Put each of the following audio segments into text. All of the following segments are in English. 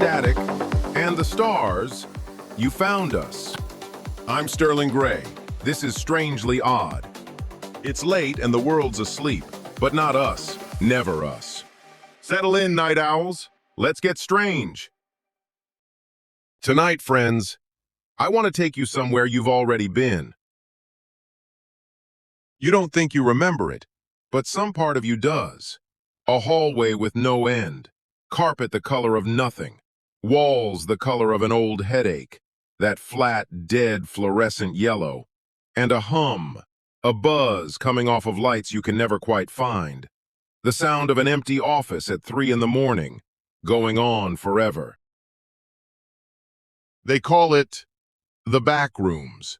static, and the stars, you found us. I'm Sterling Gray. This is Strangely Odd. It's late and the world's asleep, but not us. Never us. Settle in, night owls. Let's get strange. Tonight, friends, I want to take you somewhere you've already been. You don't think you remember it, but some part of you does. A hallway with no end, carpet the color of nothing, walls the color of an old headache, that flat, dead fluorescent yellow, and a hum, a buzz coming off of lights you can never quite find. The sound of an empty office at 3 in the morning, going on forever. They call it the Backrooms.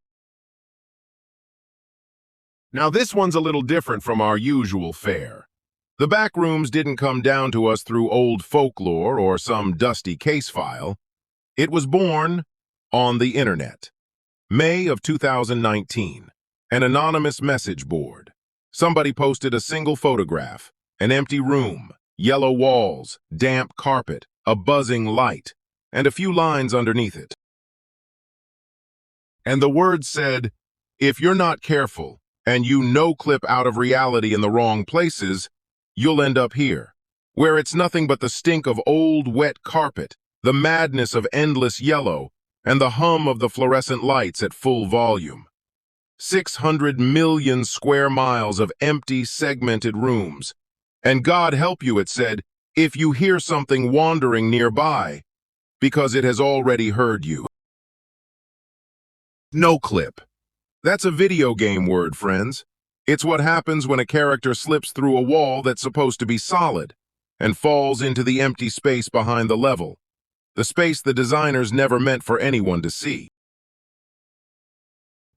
Now this one's a little different from our usual fare. The Backrooms didn't come down to us through old folklore or some dusty case file. It was born on the internet. May of 2019, an anonymous message board. Somebody posted a single photograph, an empty room, yellow walls, damp carpet, a buzzing light, and a few lines underneath it. And the words said, if you're not careful and you Noclip out of reality in the wrong places, you'll end up here, where it's nothing but the stink of old wet carpet, the madness of endless yellow, and the hum of the fluorescent lights at full volume. 600 million square miles of empty, segmented rooms. And God help you, it said, if you hear something wandering nearby, because it has already heard you. Noclip. That's a video game word, friends. It's what happens when a character slips through a wall that's supposed to be solid and falls into the empty space behind the level, the space the designers never meant for anyone to see.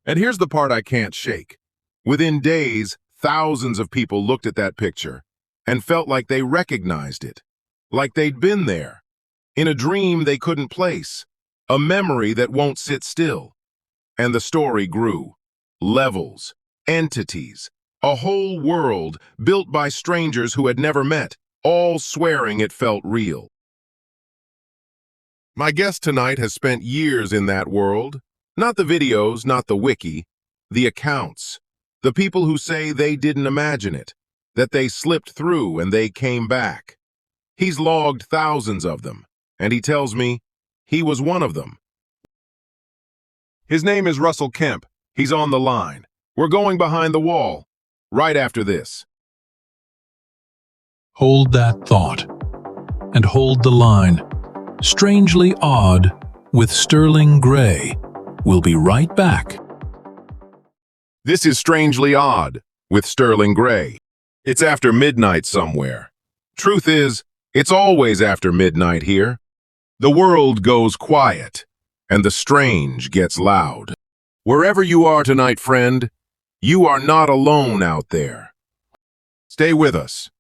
And here's the part I can't shake. Within days, thousands of people looked at that picture and felt like they recognized it, like they'd been there, in a dream they couldn't place, a memory that won't sit still. And the story grew. Levels, entities, a whole world built by strangers who had never met, all swearing it felt real. My guest tonight has spent years in that world. Not the videos, not the wiki, the accounts. The people who say they didn't imagine it, that they slipped through and they came back. He's logged thousands of them, and he tells me he was one of them. His name is Russell Kemp. He's on the line. We're going behind the wall, right after this. Hold that thought, and hold the line. Strangely Odd with Sterling Gray. We'll be right back. This is Strangely Odd with Sterling Gray. It's after midnight somewhere. Truth is, it's always after midnight here. The world goes quiet, and the strange gets loud. Wherever you are tonight, friend, you are not alone out there. Stay with us.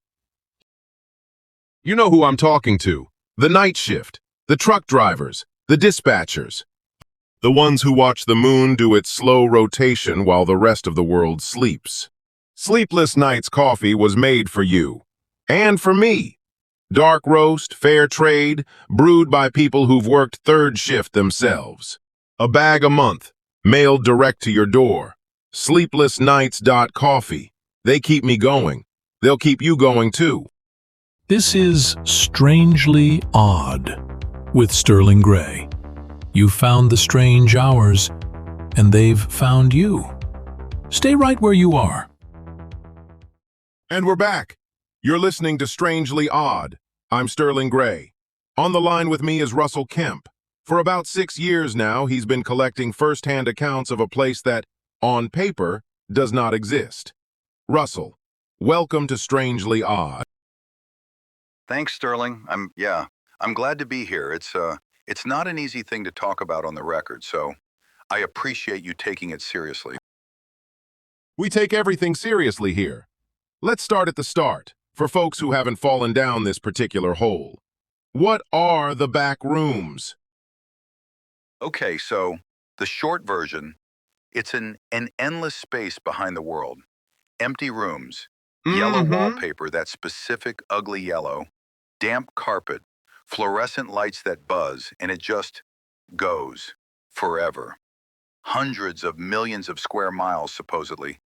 You know who I'm talking to. The night shift, the truck drivers, the dispatchers. The ones who watch the moon do its slow rotation while the rest of the world sleeps. Sleepless Nights coffee was made for you. And for me. Dark roast, fair trade, brewed by people who've worked third shift themselves. A bag a month, mailed direct to your door. Sleeplessnights.coffee. They keep me going. They'll keep you going too. This is Strangely Odd with Sterling Gray. You found the strange hours, and they've found you. Stay right where you are. And we're back. You're listening to Strangely Odd. I'm Sterling Gray. On the line with me is Russell Kemp. For about 6 years now, he's been collecting first-hand accounts of a place that, on paper, does not exist. Russell, welcome to Strangely Odd. Thanks, Sterling. I'm glad to be here. It's not an easy thing to talk about on the record, so I appreciate you taking it seriously. We take everything seriously here. Let's start at the start, for folks who haven't fallen down this particular hole. What are the Backrooms? Okay, so the short version, it's an endless space behind the world. Empty rooms, yellow wallpaper, that specific ugly yellow, damp carpet, Fluorescent lights that buzz, and it just goes forever. Hundreds of millions of square miles, supposedly.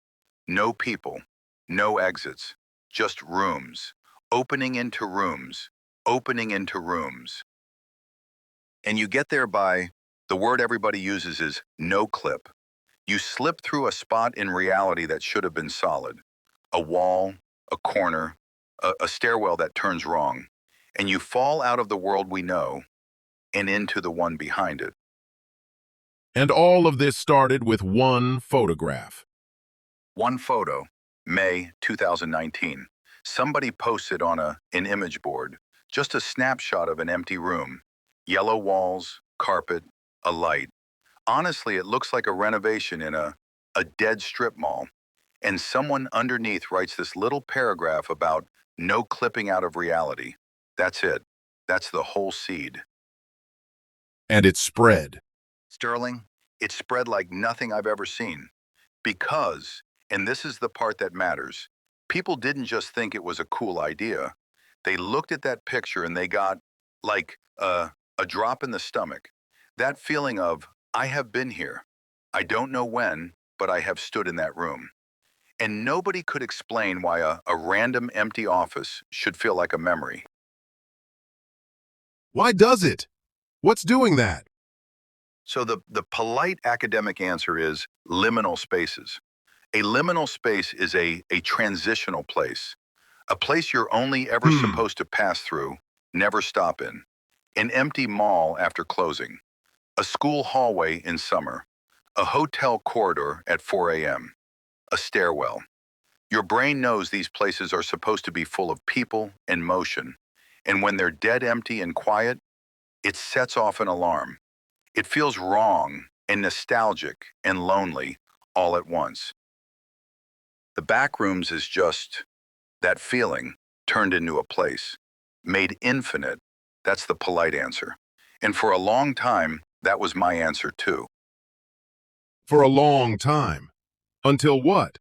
No people, no exits, just rooms, opening into rooms, opening into rooms. And you get there by, the word everybody uses is Noclip. You slip through a spot in reality that should have been solid. A wall, a corner, a stairwell that turns wrong. And you fall out of the world we know and into the one behind it. And all of this started with one photograph. One photo, May 2019. Somebody posted on an image board, just a snapshot of an empty room. Yellow walls, carpet, a light. Honestly, it looks like a renovation in a dead strip mall. And someone underneath writes this little paragraph about no clipping out of reality. That's it. That's the whole seed. And it spread. Sterling, it spread like nothing I've ever seen. Because, and this is the part that matters, people didn't just think it was a cool idea. They looked at that picture and they got, like, a drop in the stomach. That feeling of, I have been here. I don't know when, but I have stood in that room. And nobody could explain why a random empty office should feel like a memory. Why does it? What's doing that? So the polite academic answer is liminal spaces. A liminal space is a transitional place, a place you're only ever supposed to pass through, never stop in. An empty mall after closing, a school hallway in summer, a hotel corridor at 4 a.m., a stairwell. Your brain knows these places are supposed to be full of people and motion, and when they're dead empty and quiet, it sets off an alarm. It feels wrong and nostalgic and lonely all at once. The Backrooms is just that feeling turned into a place, made infinite. That's the polite answer. And for a long time, that was my answer too. For a long time. Until what?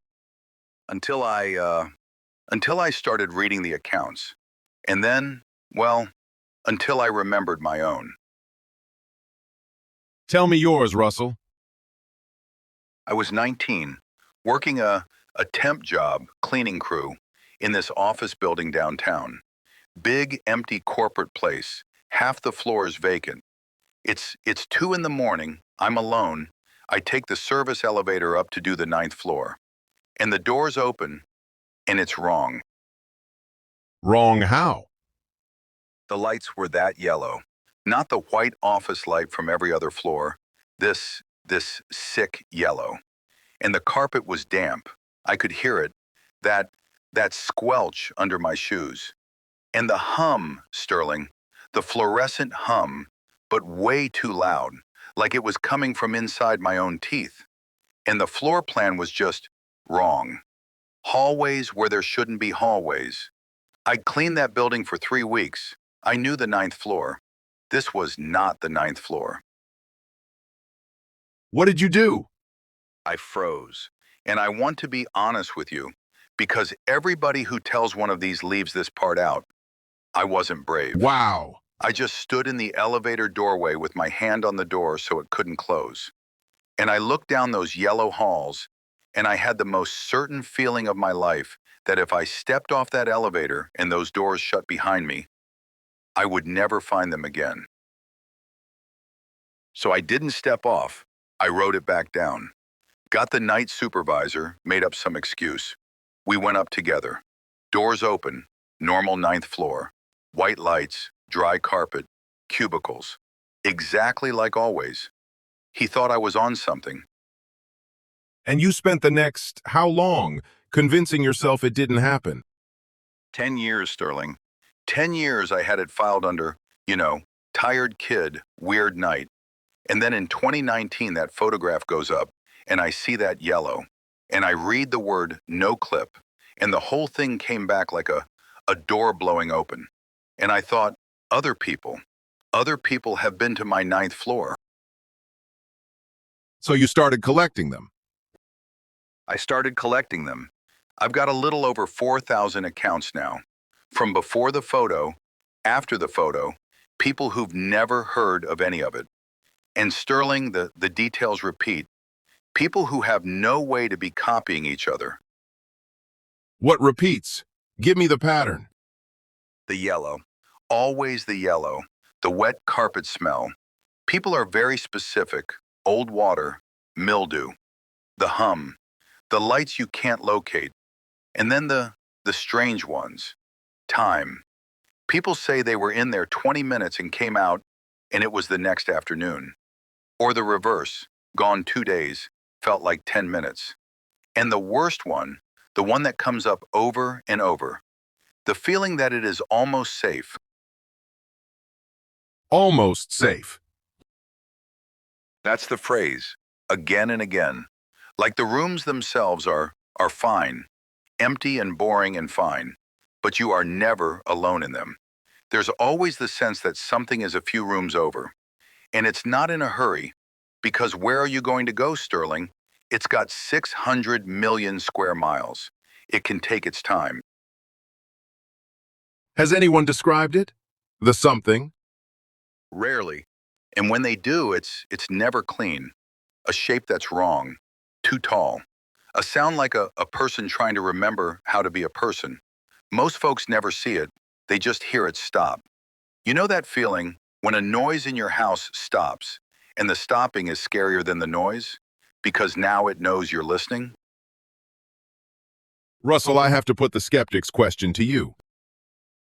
Until I started reading the accounts. And then, well, until I remembered my own. Tell me yours, Russell. I was 19, working a temp job, cleaning crew, in this office building downtown. Big, empty corporate place. Half the floor is vacant. It's 2 in the morning. I'm alone. I take the service elevator up to do the 9th floor. And the doors open, and it's wrong. Wrong how? The lights were that yellow. Not the white office light from every other floor. This sick yellow. And the carpet was damp. I could hear it. That squelch under my shoes. And the hum, Sterling, the fluorescent hum, but way too loud, like it was coming from inside my own teeth. And the floor plan was just wrong. Hallways where there shouldn't be hallways. I'd cleaned that building for 3 weeks. I knew the 9th floor. This was not the 9th floor. What did you do? I froze. And I want to be honest with you, because everybody who tells one of these leaves this part out. I wasn't brave. Wow. I just stood in the elevator doorway with my hand on the door so it couldn't close. And I looked down those yellow halls, and I had the most certain feeling of my life that if I stepped off that elevator and those doors shut behind me, I would never find them again. So I didn't step off. I wrote it back down. Got the night supervisor, made up some excuse. We went up together. Doors open, normal 9th floor. White lights, dry carpet, cubicles. Exactly like always. He thought I was on something. And you spent the next, how long, convincing yourself it didn't happen? 10 years, Sterling. 10 years I had it filed under, tired kid, weird night. And then in 2019, that photograph goes up, and I see that yellow. And I read the word Noclip, and the whole thing came back like a door blowing open. And I thought, other people have been to my 9th floor. So you started collecting them. I started collecting them. I've got a little over 4,000 accounts now. From before the photo, after the photo, people who've never heard of any of it. And Sterling, the details repeat, people who have no way to be copying each other. What repeats? Give me the pattern. The yellow, always the yellow, the wet carpet smell. People are very specific, old water, mildew, the hum, the lights you can't locate, and then the strange ones, time. People say they were in there 20 minutes and came out, and it was the next afternoon. Or the reverse, gone 2 days, felt like 10 minutes. And the worst one, the one that comes up over and over, the feeling that it is almost safe. Almost safe. That's the phrase, again and again. Like the rooms themselves are fine, empty and boring and fine, but you are never alone in them. There's always the sense that something is a few rooms over. And it's not in a hurry, because where are you going to go, Sterling? It's got 600 million square miles. It can take its time. Has anyone described it? The something? Rarely. And when they do, it's never clean. A shape that's wrong, too tall. A sound like a person trying to remember how to be a person. Most folks never see it, they just hear it stop. You know that feeling when a noise in your house stops, and the stopping is scarier than the noise? Because now it knows you're listening? Russell, I have to put the skeptic's question to you.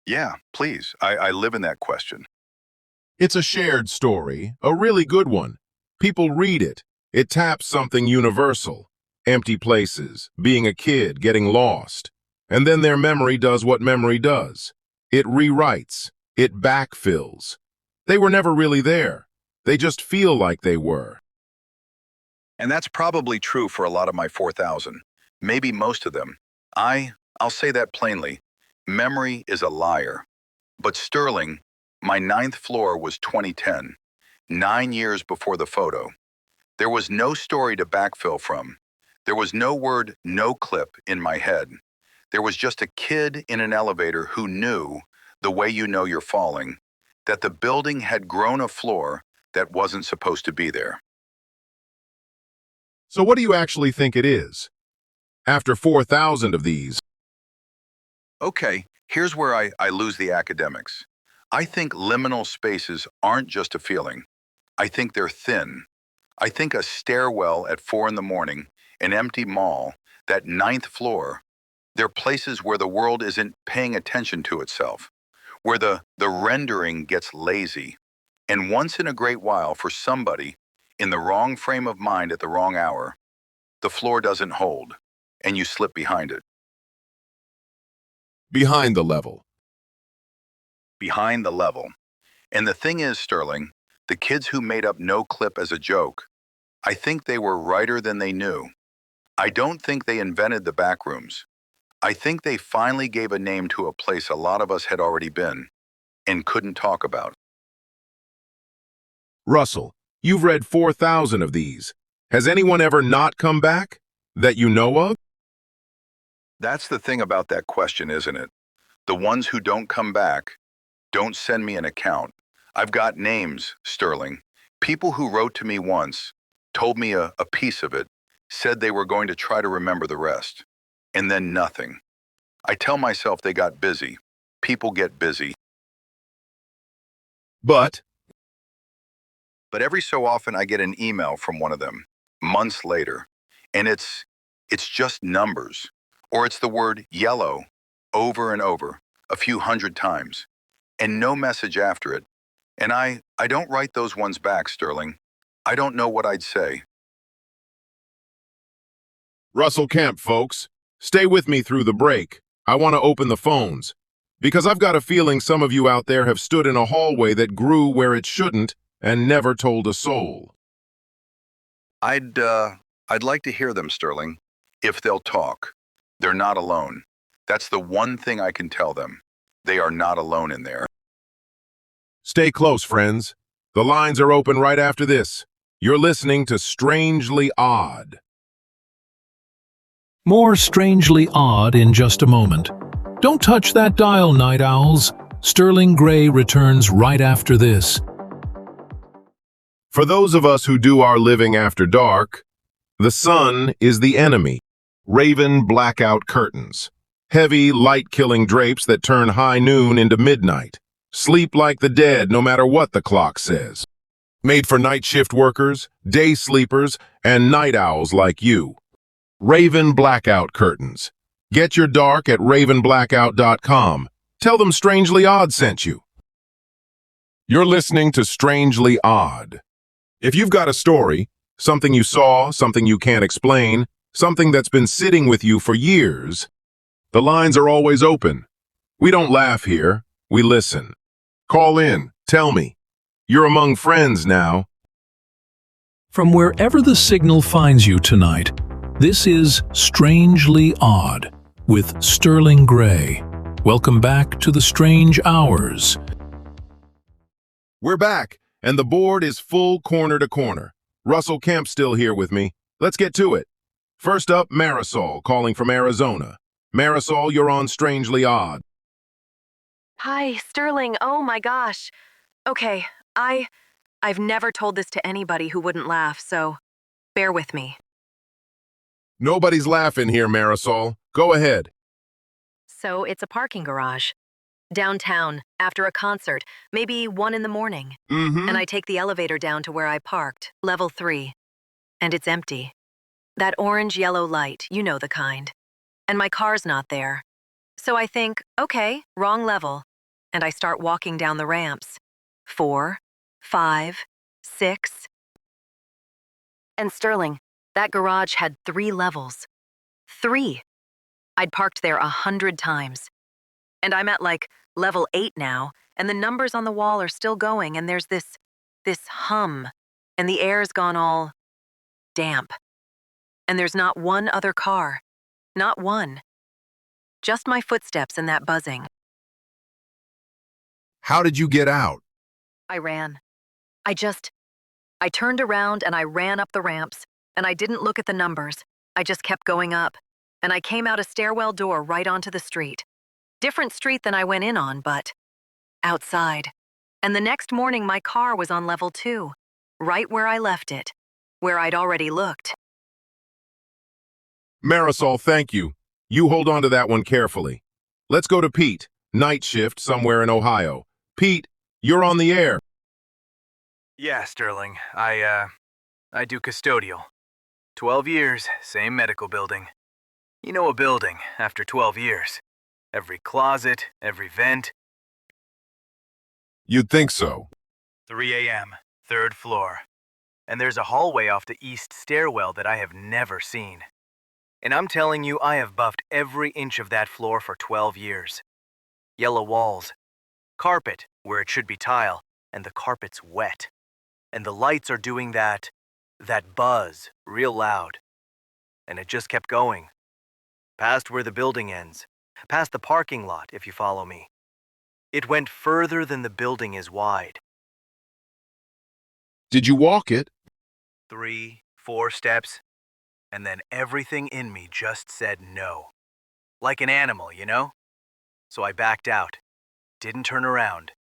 Yeah, please. I live in that question. It's a shared story, a really good one. People read it. It taps something universal. Empty places, being a kid, getting lost. And then their memory does what memory does. It rewrites. It backfills. They were never really there. They just feel like they were. And that's probably true for a lot of my 4,000. Maybe most of them. I'll say that plainly. Memory is a liar. But Sterling, my 9th floor was 2010, 9 years before the photo. There was no story to backfill from. There was no word Noclip in my head. There was just a kid in an elevator who knew, the way you know you're falling, that the building had grown a floor that wasn't supposed to be there. So what do you actually think it is? After 4,000 of these. Okay, here's where I lose the academics. I think liminal spaces aren't just a feeling. I think they're thin. I think a stairwell at 4 in the morning, an empty mall, that 9th floor, they're places where the world isn't paying attention to itself, where the rendering gets lazy. And once in a great while, for somebody, in the wrong frame of mind at the wrong hour, the floor doesn't hold, and you slip behind it. Behind the level. Behind the level. And the thing is, Sterling, the kids who made up Noclip as a joke, I think they were righter than they knew. I don't think they invented the Backrooms. I think they finally gave a name to a place a lot of us had already been and couldn't talk about. Russell, you've read 4,000 of these. Has anyone ever not come back? That you know of? That's the thing about that question, isn't it? The ones who don't come back, don't send me an account. I've got names, Sterling. People who wrote to me once, told me a piece of it, said they were going to try to remember the rest. And then nothing. I tell myself they got busy. People get busy. But Every so often I get an email from one of them, months later, and it's just numbers. Or it's the word yellow over and over, a few hundred times, and no message after it. And I don't write those ones back, Sterling. I don't know what I'd say. Russell Kemp, folks, stay with me through the break. I want to open the phones, because I've got a feeling some of you out there have stood in a hallway that grew where it shouldn't and never told a soul. I'd like to hear them, Sterling, if they'll talk. They're not alone. That's the one thing I can tell them. They are not alone in there. Stay close, friends. The lines are open right after this. You're listening to Strangely Odd. More Strangely Odd in just a moment. Don't touch that dial, night owls. Sterling Gray returns right after this. For those of us who do our living after dark, the sun is the enemy. Raven blackout curtains. Heavy, light-killing drapes that turn high noon into midnight. Sleep like the dead no matter what the clock says. Made for night shift workers, day sleepers, and night owls like you. Raven blackout curtains. Get your dark at ravenblackout.com. Tell them Strangely Odd sent you. You're listening to Strangely Odd. If you've got a story, something you saw, something you can't explain, something that's been sitting with you for years, the lines are always open. We don't laugh here, we listen. Call in, tell me. You're among friends now. From wherever the signal finds you tonight, this is Strangely Odd with Sterling Gray. Welcome back to the Strange Hours. We're back, and the board is full corner to corner. Russell Kemp's still here with me. Let's get to it. First up, Marisol, calling from Arizona. Marisol, you're on Strangely Odd. Hi, Sterling. Oh my gosh. Okay, I've never told this to anybody who wouldn't laugh, so bear with me. Nobody's laughing here, Marisol. Go ahead. So it's a parking garage. Downtown, after a concert, maybe 1 in the morning. And I take the elevator down to where I parked, level 3. And it's empty. That orange-yellow light, you know the kind. And my car's not there. So I think, okay, wrong level. And I start walking down the ramps. 4, 5, 6. And Sterling, that garage had 3 levels. 3. I'd parked there 100 times. And I'm at like level 8 now, and the numbers on the wall are still going, and there's this hum, and the air's gone all damp. And there's not one other car. Not one. Just my footsteps and that buzzing. How did you get out? I ran. I turned around and I ran up the ramps, and I didn't look at the numbers. I just kept going up, and I came out a stairwell door right onto the street. Different street than I went in on, but outside. And the next morning my car was on level 2, right where I left it, where I'd already looked. Marisol, thank you. You hold on to that one carefully. Let's go to Pete, night shift somewhere in Ohio. Pete, you're on the air. Yeah, Sterling. I do custodial. 12 years, same medical building. You know a building after 12 years. Every closet, every vent. You'd think so. 3 a.m., 3rd floor. And there's a hallway off the east stairwell that I have never seen. And I'm telling you, I have buffed every inch of that floor for 12 years. Yellow walls. Carpet, where it should be tile, and the carpet's wet. And the lights are doing that buzz, real loud. And it just kept going. Past where the building ends. Past the parking lot, if you follow me. It went further than the building is wide. Did you walk it? 3, 4 steps, and then everything in me just said no. Like an animal, you know? So I backed out. Didn't turn around.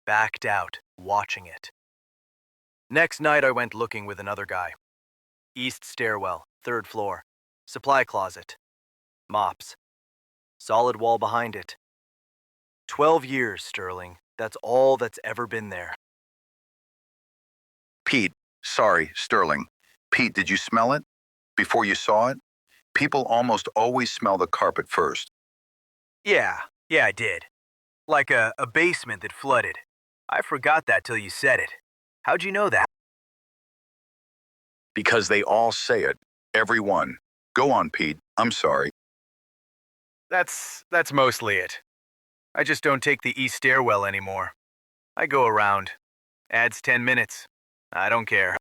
Backed out, watching it. Next night I went looking with another guy. East stairwell, 3rd floor. Supply closet. Mops. Solid wall behind it. 12 years, Sterling. That's all that's ever been there. Pete, sorry, Sterling. Pete, did you smell it before you saw it? People almost always smell the carpet first. Yeah, I did. Like a basement that flooded. I forgot that till you said it. How'd you know that? Because they all say it. Everyone. Go on, Pete. I'm sorry. That's mostly it. I just don't take the east stairwell anymore. I go around. Adds 10 minutes. I don't care.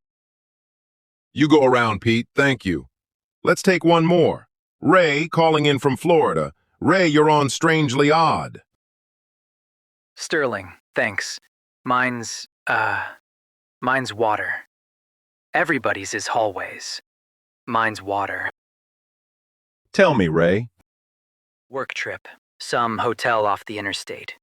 You go around, Pete. Thank you. Let's take one more. Ray, calling in from Florida. Ray, you're on Strangely Odd. Sterling, thanks. Mine's water. Everybody's is hallways. Mine's water. Tell me, Ray. Work trip. Some hotel off the interstate.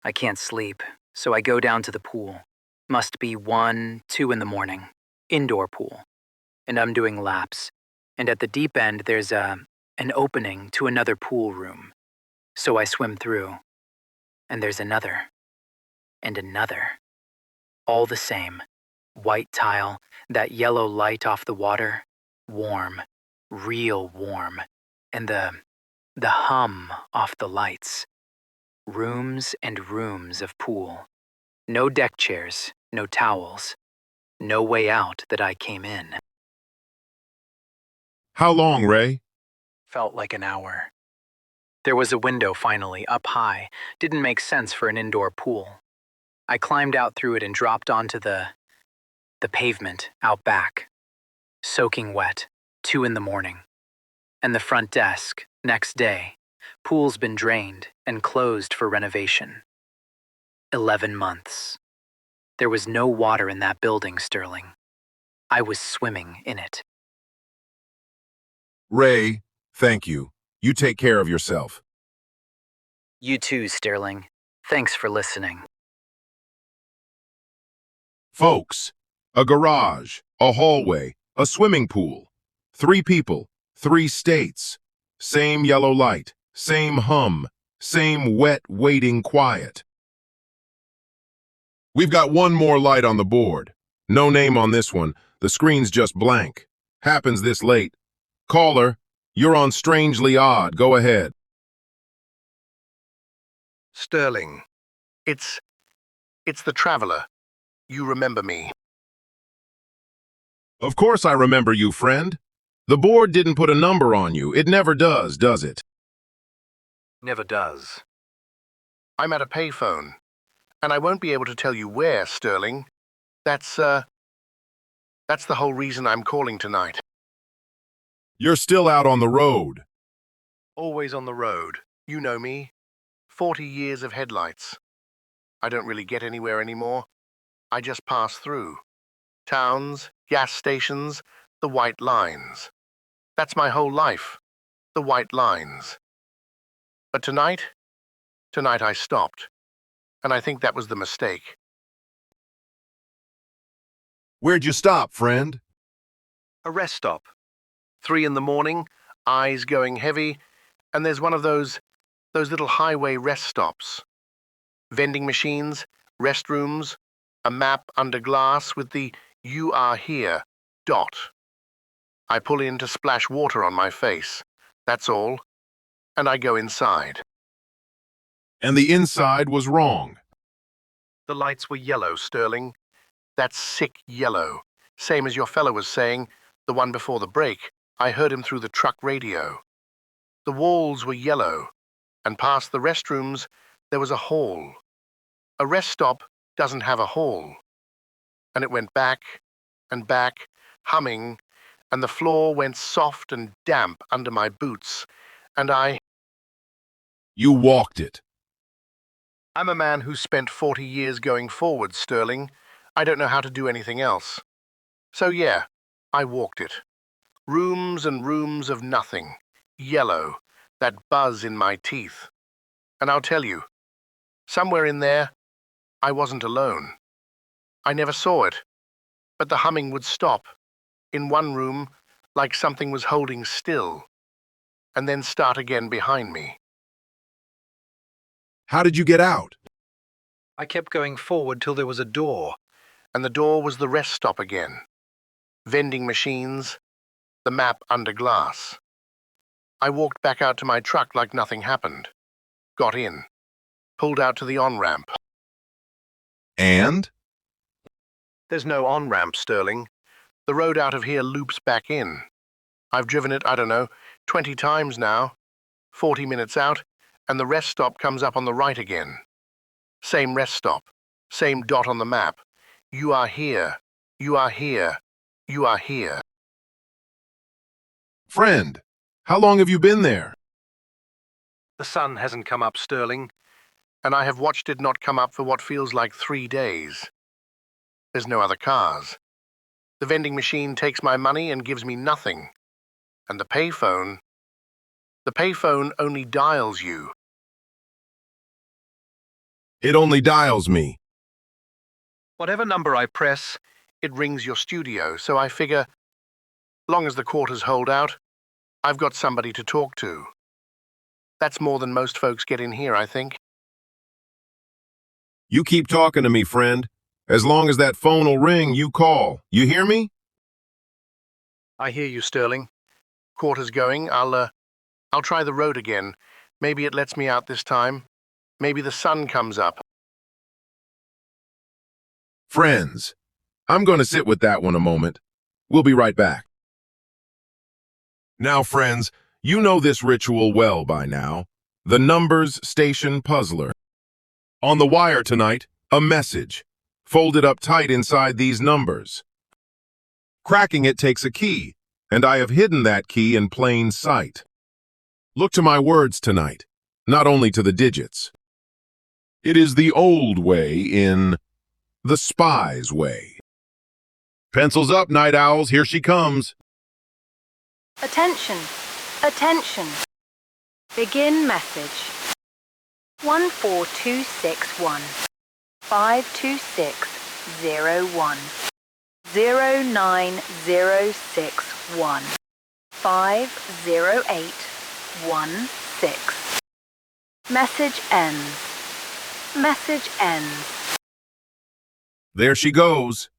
I can't sleep, so I go down to the pool. Must be 1, 2 in the morning. Indoor pool. And I'm doing laps. And at the deep end, there's an opening to another pool room. So I swim through. And there's another. And another. All the same. White tile, that yellow light off the water. Warm. Real warm. And the hum off the lights. Rooms and rooms of pool. No deck chairs, no towels. No way out that I came in. How long, Ray? Felt like an hour. There was a window finally, up high. Didn't make sense for an indoor pool. I climbed out through it and dropped onto the pavement out back. Soaking wet, 2 in the morning. And the front desk, next day. Pool's been drained and closed for renovation. 11 months. There was no water in that building, Sterling. I was swimming in it. Ray, thank you. You take care of yourself. You too, Sterling. Thanks for listening. Folks, a garage, a hallway, a swimming pool. 3 people, 3 states. Same yellow light, same hum, same wet, waiting quiet. We've got one more light on the board. No name on this one. The screen's just blank. Happens this late. Caller, you're on Strangely Odd. Go ahead. Sterling. It's the traveler. You remember me. Of course I remember you, friend. The board didn't put a number on you. It never does it? Never does. I'm at a payphone, and I won't be able to tell you where, Sterling. That's the whole reason I'm calling tonight. You're still out on the road. Always on the road. You know me. 40 years of headlights. I don't really get anywhere anymore. I just pass through. Towns, gas stations, the white lines. That's my whole life. The white lines. But tonight I stopped. And I think that was the mistake. Where'd you stop, friend? A rest stop. 3 in the morning, eyes going heavy, and there's one of those little highway rest stops. Vending machines, restrooms, a map under glass with the "You are here" dot. I pull in to splash water on my face. That's all. And I go inside. And the inside was wrong. The lights were yellow, Sterling. That sick yellow. Same as your fellow was saying, the one before the break. I heard him through the truck radio. The walls were yellow, and past the restrooms there was a hall. A rest stop doesn't have a hall. And it went back and back, humming, and the floor went soft and damp under my boots, and You walked it. I'm a man who spent 40 years going forward, Sterling. I don't know how to do anything else. So yeah, I walked it. Rooms and rooms of nothing. Yellow, that buzz in my teeth. And I'll tell you, somewhere in there, I wasn't alone. I never saw it, but the humming would stop, in one room, like something was holding still, and then start again behind me. How did you get out? I kept going forward till there was a door, and the door was the rest stop again. Vending machines, the map under glass. I walked back out to my truck like nothing happened. Got in. Pulled out to the on-ramp. And? There's no on-ramp, Sterling. The road out of here loops back in. I've driven it, I don't know, 20 times now. 40 minutes out, and the rest stop comes up on the right again. Same rest stop. Same dot on the map. You are here. You are here. You are here. Friend, how long have you been there? The sun hasn't come up, Sterling, and I have watched it not come up for what feels like 3 days. There's no other cars. The vending machine takes my money and gives me nothing. And the payphone only dials you. It only dials me. Whatever number I press, it rings your studio, so I figure, long as the quarters hold out, I've got somebody to talk to. That's more than most folks get in here, I think. You keep talking to me, friend. As long as that phone will ring, you call. You hear me? I hear you, Sterling. Quarters going. I'll try the road again. Maybe it lets me out this time. Maybe the sun comes up. Friends. I'm going to sit with that one a moment. We'll be right back. Now, friends, you know this ritual well by now. The numbers station puzzler. On the wire tonight, a message, folded up tight inside these numbers. Cracking it takes a key, and I have hidden that key in plain sight. Look to my words tonight, not only to the digits. It is the old way in the spy's way. Pencils up, night owls, here she comes. Attention, attention. Begin message. 14261 52601 09061 50816. Message ends. Message ends. There she goes.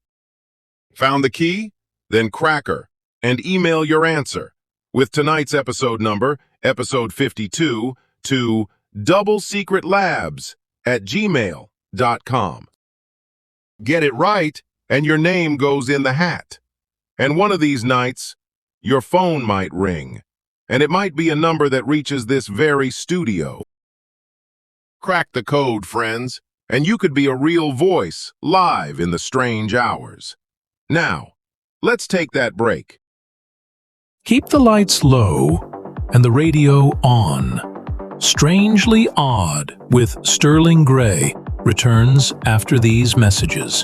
Found the key? Then crack her and email your answer with tonight's episode number, episode 52, to doublesecretlabs@gmail.com. Get it right, and your name goes in the hat. And one of these nights, your phone might ring, and it might be a number that reaches this very studio. Crack the code, friends, and you could be a real voice live in the strange hours. Now, let's take that break. Keep the lights low and the radio on. Strangely Odd with Sterling Gray returns after these messages.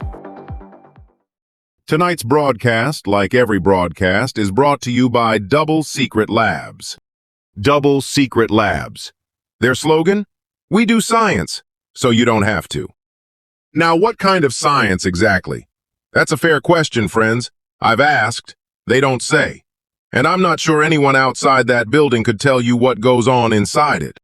Tonight's broadcast, like every broadcast, is brought to you by Double Secret Labs. Double Secret Labs. Their slogan? We do science, so you don't have to. Now, what kind of science exactly? That's a fair question, friends. I've asked. They don't say. And I'm not sure anyone outside that building could tell you what goes on inside it.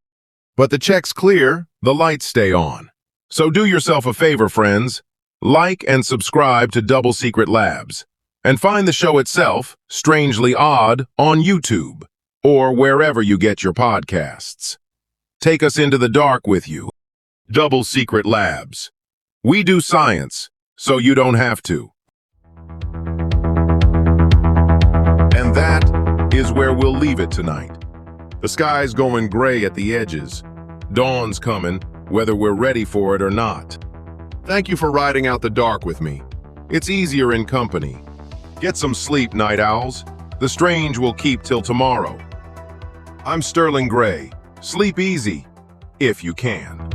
But the check's clear, the lights stay on. So do yourself a favor, friends. Like and subscribe to Double Secret Labs. And find the show itself, Strangely Odd, on YouTube, or wherever you get your podcasts. Take us into the dark with you. Double Secret Labs. We do science, so you don't have to. And that is where we'll leave it tonight. The sky's going gray at the edges. Dawn's coming, whether we're ready for it or not. Thank you for riding out the dark with me. It's easier in company. Get some sleep, night owls. The strange will keep till tomorrow. I'm Sterling Gray. Sleep easy, if you can.